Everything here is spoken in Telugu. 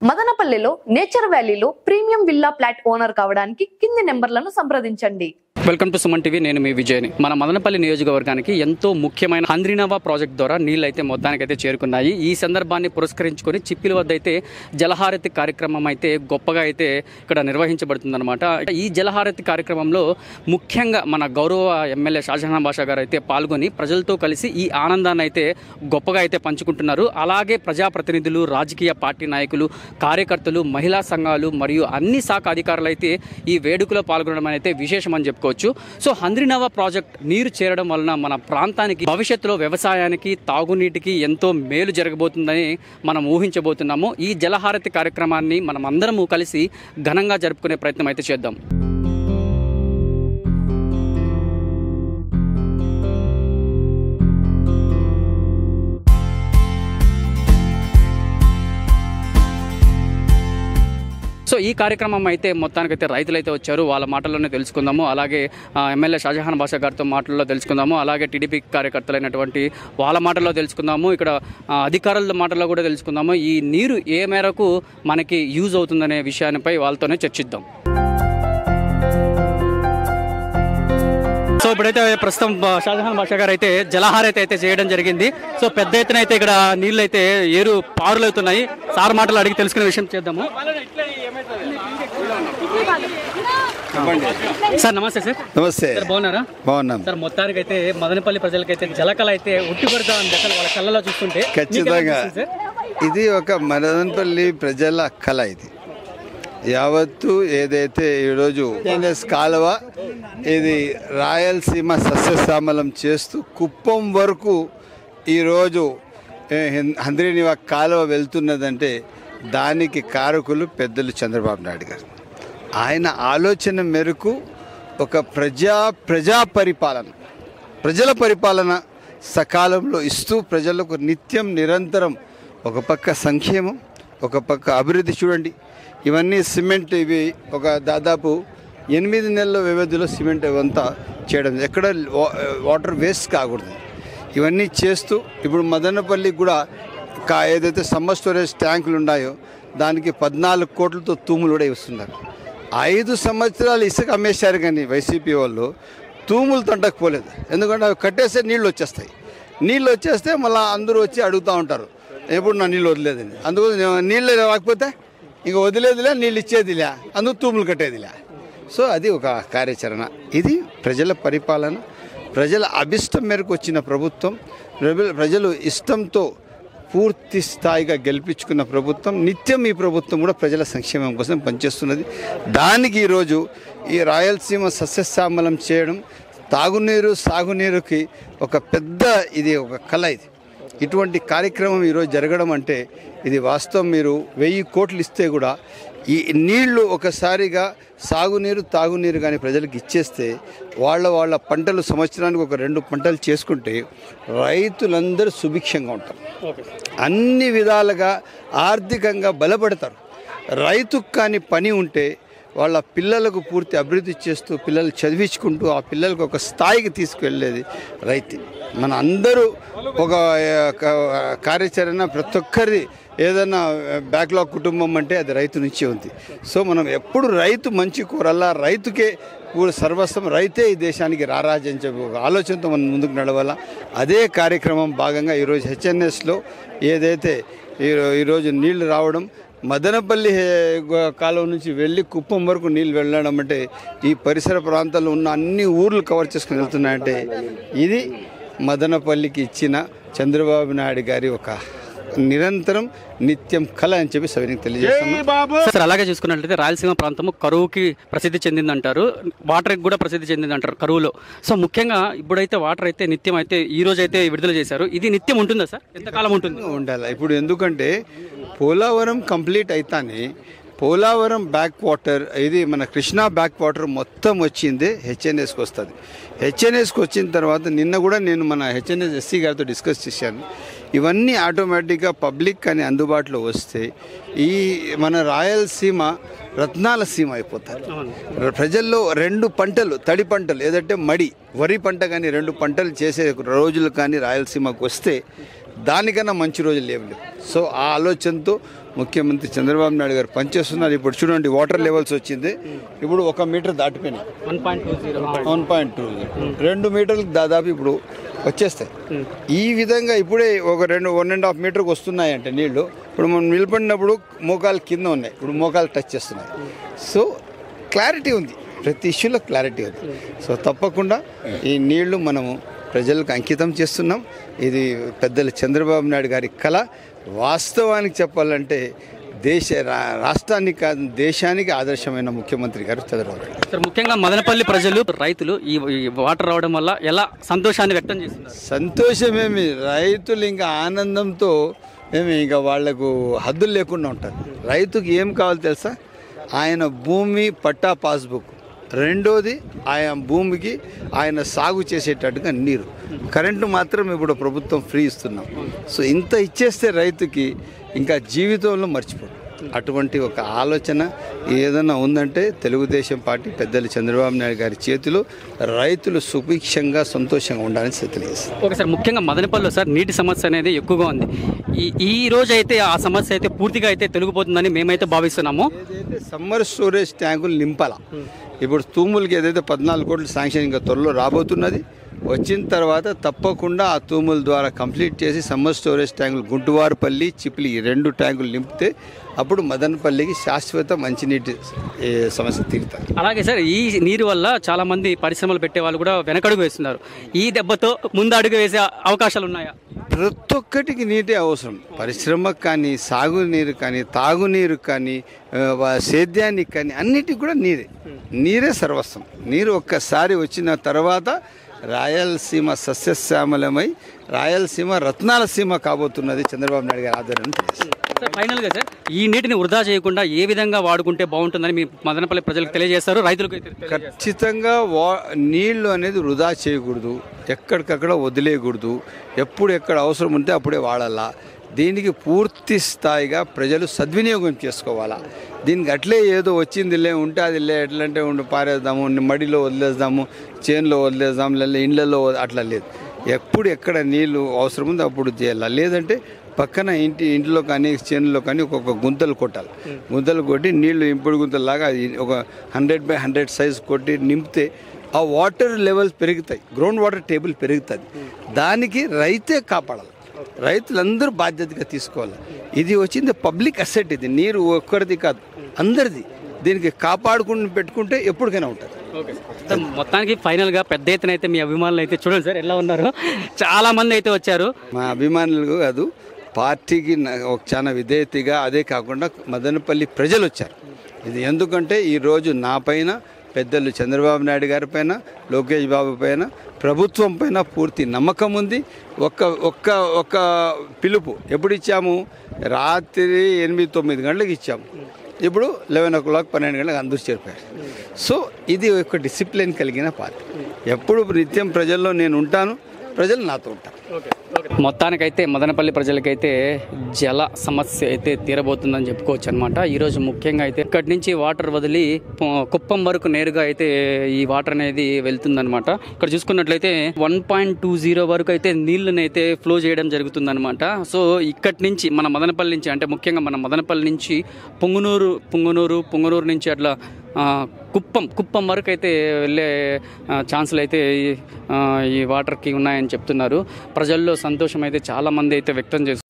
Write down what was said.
మదనపల్లిలో నేచర్ వ్యాలీలో ప్రీమియం విల్లా ఫ్లాట్ ఓనర్ కావడానికి కింది నెంబర్లను సంప్రదించండి. Welcome to Suman TV. నేను మీ విజయని. మన మదనపల్లి నియోజకవర్గానికి ఎంతో ముఖ్యమైన హంద్రీనవా ప్రాజెక్ట్ ద్వారా నీళ్ళు అయితే మొత్తానికైతే చేరుకున్నాయి. ఈ సందర్భాన్ని పురస్కరించుకొని చిప్పిల వద్ద అయితే జలహారతి కార్యక్రమం అయితే గొప్పగా అయితే ఇక్కడ నిర్వహించబడుతుందన్నమాట. ఈ జలహారతి కార్యక్రమంలో ముఖ్యంగా మన గౌరవ ఎమ్మెల్యే షాజహాన్ బాషా గారు అయితే పాల్గొని ప్రజలతో కలిసి ఈ ఆనందాన్ని అయితే గొప్పగా అయితే పంచుకుంటున్నారు. అలాగే ప్రజాప్రతినిధులు, రాజకీయ పార్టీ నాయకులు, కార్యకర్తలు, మహిళా సంఘాలు మరియు అన్ని శాఖ అధికారులు అయితే ఈ వేడుకలో పాల్గొనడం అయితే విశేషమని చెప్పుకోవచ్చు. సో హంద్రీనవా ప్రాజెక్ట్ నీరు చేరడం వలన మన ప్రాంతానికి భవిష్యత్తులో వ్యవసాయానికి, తాగునీటికి ఎంతో మేలు జరగబోతుందని మనం ఊహించబోతున్నాము. ఈ జలహారతి కార్యక్రమాన్ని మనం అందరము కలిసి ఘనంగా జరుపుకునే ప్రయత్నం అయితే చేద్దాం. సో ఈ కార్యక్రమం అయితే మొత్తానికైతే రైతులు అయితే వచ్చారు. వాళ్ళ మాటల్లోనే తెలుసుకుందాము. అలాగే ఎమ్మెల్యే షాజహాన్ బాషా గారితో మాటల్లో తెలుసుకుందాము. అలాగే టీడీపీ కార్యకర్తలైనటువంటి వాళ్ళ మాటల్లో తెలుసుకుందాము. ఇక్కడ అధికారుల మాటల్లో కూడా తెలుసుకుందాము. ఈ నీరు ఏ మేరకు మనకి యూజ్ అవుతుందనే విషయానిపై వాళ్ళతోనే చర్చిద్దాం. సో ఇప్పుడైతే ప్రస్తుతం షాజహాన్ బాషా గారు అయితే జలహారతి అయితే చేయడం జరిగింది. సో పెద్ద ఎత్తున అయితే ఇక్కడ నీళ్ళు అయితే ఏరు పారులు అవుతున్నాయి. సార్ మాటలు అడిగి తెలుసుకునే విషయం చేద్దాము. సార్ నమస్తే. సార్ నమస్తే. సార్ బాగున్నారా? బాగున్నాం సార్. మొత్తానికి అయితే మదనపల్లి ప్రజలకైతే జలకళ అయితే ఉట్టిపడతా ఉంది అసలు వాళ్ళ కళ్ళలో చూస్తుంటే. ఖచ్చితంగా ఇది ఒక మదనపల్లి ప్రజల కళ. ఇది యావత్తు ఏదైతే ఈరోజు కాలువ ఇది రాయలసీమ సస్యశ్యామలం చేస్తూ కుప్పం వరకు ఈరోజు హంద్రీనవా కాలువ వెళ్తున్నదంటే దానికి కారకులు పెద్దలు చంద్రబాబు నాయుడు గారు. ఆయన ఆలోచన మేరకు ఒక ప్రజా పరిపాలన, ప్రజల పరిపాలన సకాలంలో ఇస్తూ ప్రజలకు నిత్యం నిరంతరం ఒక పక్క సంక్షేమం, ఒక పక్క అభివృద్ధి. చూడండి, ఇవన్నీ సిమెంట్, ఇవి ఒక దాదాపు 8 నెలల వ్యవధిలో సిమెంట్ ఇవంతా చేయడం, ఎక్కడ వాటర్ వేస్ట్ కాకూడదు. ఇవన్నీ చేస్తూ ఇప్పుడు మదనపల్లికి కూడా ఏదైతే సమ్మర్ స్టోరేజ్ ట్యాంకులు ఉన్నాయో దానికి 14 కోట్లతో తూములు కూడా ఇస్తున్నారు. 5 సంవత్సరాలు ఇసుక అమ్మేశారు కానీ వైసీపీ వాళ్ళు తూములు తంటకపోలేదు. ఎందుకంటే అవి కట్టేస్తే నీళ్ళు వచ్చేస్తాయి. నీళ్ళు వచ్చేస్తే మళ్ళీ అందరూ వచ్చి అడుగుతూ ఉంటారు, ఎప్పుడు నా నీళ్ళు వదిలేదని. అందుకు నీళ్ళు రాకపోతే ఇంక వదిలేదిలే, నీళ్ళు ఇచ్చేదిలే, అందుకు తూములు కట్టేదిలే. సో అది ఒక కార్యాచరణ. ఇది ప్రజల పరిపాలన, ప్రజల అభిష్టం మేరకు వచ్చిన ప్రభుత్వం, ప్రజలు ఇష్టంతో పూర్తి స్థాయిగా గెలిపించుకున్న ప్రభుత్వం. నిత్యం ఈ ప్రభుత్వం కూడా ప్రజల సంక్షేమం కోసం పనిచేస్తున్నది. దానికి ఈరోజు ఈ రాయలసీమ సస్యశ్యామలం చేయడం, తాగునీరు సాగునీరుకి ఒక పెద్ద ఇది ఒక కళ. ఇది ఇటువంటి కార్యక్రమం ఈరోజు జరగడం అంటే ఇది వాస్తవం. మీరు 1000 కోట్లు ఇస్తే కూడా ఈ నీళ్లు ఒకసారిగా సాగునీరు తాగునీరు కానీ ప్రజలకు ఇచ్చేస్తే వాళ్ళ పంటలు సంవత్సరానికి ఒక 2 పంటలు చేసుకుంటే రైతులందరూ సుభిక్షంగా ఉంటారు, అన్ని విధాలుగా ఆర్థికంగా బలపడతారు. రైతుకు కానీ పని ఉంటే వాళ్ళ పిల్లలకు పూర్తి అభివృద్ధి చేస్తూ పిల్లలు చదివించుకుంటూ ఆ పిల్లలకు ఒక స్థాయికి తీసుకువెళ్ళేది రైతు. మన అందరూ ఒక కార్యాచరణ, ప్రతి ఒక్కరి ఏదైనా బ్యాక్లాగ్ కుటుంబం అంటే అది రైతు నుంచే ఉంది. సో మనం ఎప్పుడు రైతు మంచి కోరల్లా, రైతుకే సర్వస్వం, రైతే ఈ దేశానికి రారాజు అని చెప్పి ఒక ఆలోచనతో మనం ముందుకు నడవాలా. అదే కార్యక్రమం భాగంగా ఈరోజు హెచ్ఎన్ఎస్లో ఏదైతే ఈరోజు నీళ్లు రావడం, మదనపల్లి కాలువ నుంచి వెళ్ళి కుప్పం వరకు నీళ్ళు వెళ్ళడం అంటే ఈ పరిసర ప్రాంతాల్లో ఉన్న అన్ని ఊర్లు కవర్ చేసుకుని వెళ్తున్నాయంటే ఇది మదనపల్లికి ఇచ్చిన చంద్రబాబు నాయుడు గారి ఒక నిరంతరం నిత్యం కళ అని చెప్పి సవినికి తెలియజేస్తున్నాం. సార్ అలాగే చూసుకున్నట్లయితే రాయలసీమ ప్రాంతము కరువుకి ప్రసిద్ధి చెందిందంటారు, వాటర్కి కూడా ప్రసిద్ధి చెందిందంటారు కరువులో. సో ముఖ్యంగా ఇప్పుడైతే వాటర్ అయితే నిత్యం అయితే ఈ రోజు అయితే విడుదల చేశారు. ఇది నిత్యం ఉంటుందా సార్? ఎంతకాలం ఉంటుంది? ఉండాలి. ఇప్పుడు ఎందుకంటే పోలవరం కంప్లీట్ అయితేనే పోలవరం బ్యాక్ వాటర్, ఇది మన కృష్ణా బ్యాక్ వాటర్ మొత్తం వచ్చింది హెచ్ఎన్ఎస్కి వస్తుంది. హెచ్ఎన్ఎస్కి వచ్చిన తర్వాత నిన్న కూడా నేను మన హెచ్ఎన్ఎస్ ఎస్సీ గారితో డిస్కస్ చేశాను. ఇవన్నీ ఆటోమేటిక్గా పబ్లిక్ కానీ అందుబాటులో వస్తే ఈ మన రాయలసీమ రత్నాల సీమ అయిపోతారు. ప్రజల్లో 2 పంటలు, తడి పంటలు ఏదంటే మడి, వరి పంట కానీ 2 పంటలు చేసే రోజులు కానీ రాయలసీమకు వస్తే దానికన్నా మంచి రోజులు లేవు. సో ఆ ఆలోచనతో ముఖ్యమంత్రి చంద్రబాబు నాయుడు గారు పనిచేస్తున్నారు. ఇప్పుడు చూడండి వాటర్ లెవెల్స్ వచ్చింది, ఇప్పుడు 1 మీటర్ దాటిపోయినాయి, 1.2 2 మీటర్లకు దాదాపు ఇప్పుడు వచ్చేస్తాయి. ఈ విధంగా ఇప్పుడే ఒక 1.5 మీటర్కి వస్తున్నాయి అంటే నీళ్లు. ఇప్పుడు మనం నిలబడినప్పుడు మోకాలు కింద ఉన్నాయి, ఇప్పుడు మోకాలు టచ్ చేస్తున్నాయి. సో క్లారిటీ ఉంది, ప్రతి ఇష్యూలో క్లారిటీ ఉంది. సో తప్పకుండా ఈ నీళ్లు మనము ప్రజలకు అంకితం చేస్తున్నాం. ఇది పెద్దలు చంద్రబాబు నాయుడు గారి కళ. వాస్తవానికి చెప్పాలంటే రాష్ట్రానికి కాదు దేశానికి ఆదర్శమైన ముఖ్యమంత్రి గారు చంద్రబాబు నాయుడు. సార్, ముఖ్యంగా మదనపల్లి ప్రజలు రైతులు ఈ వాటర్ రావడం వల్ల ఎలా సంతోషాన్ని వ్యక్తం చేస్తున్నారు? సంతోషమేమి, రైతులు ఇంకా ఆనందంతో ఇంకా వాళ్లకు హద్దులు లేకుండా ఉంటారు. రైతుకి ఏం కావాలో తెలుసా? ఆయన భూమి పట్టా పాస్బుక్, రెండోది ఆయన భూమికి ఆయన సాగు చేసేటట్టుగా నీరు, కరెంటు మాత్రం ఇప్పుడు ప్రభుత్వం ఫ్రీ ఇస్తున్నాం. సో ఇంత ఇచ్చేస్తే రైతుకి ఇంకా జీవితంలో మర్చిపోడు. అటువంటి ఒక ఆలోచన ఏదైనా ఉందంటే తెలుగుదేశం పార్టీ పెద్దలు చంద్రబాబు నాయుడు గారి చేతిలో రైతులు సుభిక్షంగా సంతోషంగా ఉండాలని తెలియజేస్తారు. ఓకే సార్, ముఖ్యంగా మదనపల్లిలో సార్ నీటి సమస్య అనేది ఎక్కువగా ఉంది. ఈ రోజు అయితే ఆ సమస్య అయితే పూర్తిగా అయితే తొలగిపోతుందని మేమైతే భావిస్తున్నాము. ఏదైతే సమ్మర్ స్టోరేజ్ ట్యాంకులు నింపాలా, ఇప్పుడు తూములకి ఏదైతే 14 కోట్లు శాంక్షన్ ఇంకా త్వరలో రాబోతున్నది, వచ్చిన తర్వాత తప్పకుండా ఆ తూముల ద్వారా కంప్లీట్ చేసి సమ్మర్ స్టోరేజ్ ట్యాంకులు గుంటువారిపల్లి, చిప్లి ఈ 2 ట్యాంకులు నింపితే అప్పుడు మదనపల్లికి శాశ్వత మంచినీటి సమస్య తీరుతుంది. అలాగే సార్, ఈ నీరు వల్ల చాలా మంది పరిశ్రమలు పెట్టే వాళ్ళు కూడా వెనకడుగు వేస్తున్నారు. ఈ దెబ్బతో ముందు అడుగు వేసే అవకాశాలు ఉన్నాయా? ప్రతి ఒక్కటికి నీటే అవసరం. పరిశ్రమకు కానీ, సాగునీరు కానీ, తాగునీరు కానీ, సేద్యానికి కానీ అన్నిటికి కూడా నీరే సర్వస్వం. నీరు ఒక్కసారి వచ్చిన తర్వాత రాయలసీమ సస్యశ్యామలమై రాయలసీమ రత్నాల సీమ కాబోతున్నది చంద్రబాబు నాయుడు గారి ఆధ్వర్యంలో. సార్, ఫైనల్గా సార్, ఈ నీటిని వృధా చేయకుండా ఏ విధంగా వాడుకుంటే బాగుంటుందని మీ మదనపల్లి ప్రజలకు తెలియజేస్తారు, రైతులకు? ఖచ్చితంగా నీళ్లు అనేది వృధా చేయకూడదు, ఎక్కడికక్కడ వదిలేయకూడదు, ఎప్పుడు ఎక్కడ అవసరం ఉంటే అప్పుడే వాడాలా. దీనికి పూర్తి స్థాయిగా ప్రజలు సద్వినియోగం చేసుకోవాలా. దీనికి అట్లే ఏదో వచ్చిందిలే ఉంటే అది ఎట్లంటే పారేద్దాము, మడిలో వదిలేద్దాము, చేనులో వదిలేద్దాము, లేదా ఇళ్ళల్లో అట్లా లేదు. ఎప్పుడు ఎక్కడ నీళ్లు అవసరం ఉందో అప్పుడు చేయాలి. లేదంటే పక్కన ఇంటిలో కానీ చేనులో కానీ ఒక్కొక్క గుంతలు కొట్టాలి. గుంతలు కొట్టి నీళ్లు ఇంపుడు గుంతలాగా ఒక 100x100 సైజు కొట్టి నింపితే ఆ వాటర్ లెవెల్స్ పెరుగుతాయి, గ్రౌండ్ వాటర్ టేబుల్ పెరుగుతుంది. దానికి రైతే కాపాడాలి, రైతులందరూ బాధ్యతగా తీసుకోవాలి. ఇది వచ్చింది పబ్లిక్ అసెట్, ఇది నీరు ఒక్కరిది కాదు అందరిది. దీనికి కాపాడుకుని పెట్టుకుంటే ఎప్పటికైనా ఉంటుంది. మొత్తానికి ఫైనల్గా పెద్ద ఎత్తున అయితే మీ అభిమానులు అయితే చూడండి సార్ ఎలా ఉన్నారు, చాలా మంది అయితే వచ్చారు. మా అభిమానులు కాదు, పార్టీకి చాలా విధేయతగా, అదే కాకుండా మదనపల్లి ప్రజలు వచ్చారు. ఇది ఎందుకంటే ఈరోజు నా పైన, పెద్దలు చంద్రబాబు నాయుడు గారి పైన, లోకేష్ బాబు పైన, ప్రభుత్వం పైన పూర్తి నమ్మకం ఉంది. ఒక్క పిలుపు ఎప్పుడు ఇచ్చాము? రాత్రి 8-9 గంటలకు ఇచ్చాము. ఇప్పుడు 11 o'clock 12 గంటలకు అందరూ చేరిపోయారు. సో ఇది ఒక డిసిప్లిన్ కలిగిన పార్టీ. ఎప్పుడు నిత్యం ప్రజల్లో నేను ఉంటాను, ప్రజలు నాతో ఉంటారు. మొత్తానికైతే మదనపల్లి ప్రజలకైతే జల సమస్య అయితే తీరబోతుందని చెప్పుకోవచ్చు అనమాట. ఈరోజు ముఖ్యంగా అయితే ఇక్కడి నుంచి వాటర్ వదిలి కుప్పం వరకు నేరుగా అయితే ఈ వాటర్ అనేది వెళ్తుందనమాట. ఇక్కడ చూసుకున్నట్లయితే 1.20 వరకు అయితే నీళ్ళని అయితే ఫ్లో చేయడం జరుగుతుందనమాట. సో ఇక్కడి నుంచి మన మదనపల్లి నుంచి, అంటే ముఖ్యంగా మన మదనపల్లి నుంచి పొంగునూరు నుంచి అట్లా కుప్పం వరకు అయితే వెళ్ళే ఛాన్సులు అయితే ఈ వాటర్కి ఉన్నాయని చెప్తున్నారు. ప్రజల్లో సంతోషం అయితే చాలామంది అయితే వ్యక్తం చేస్తున్నారు.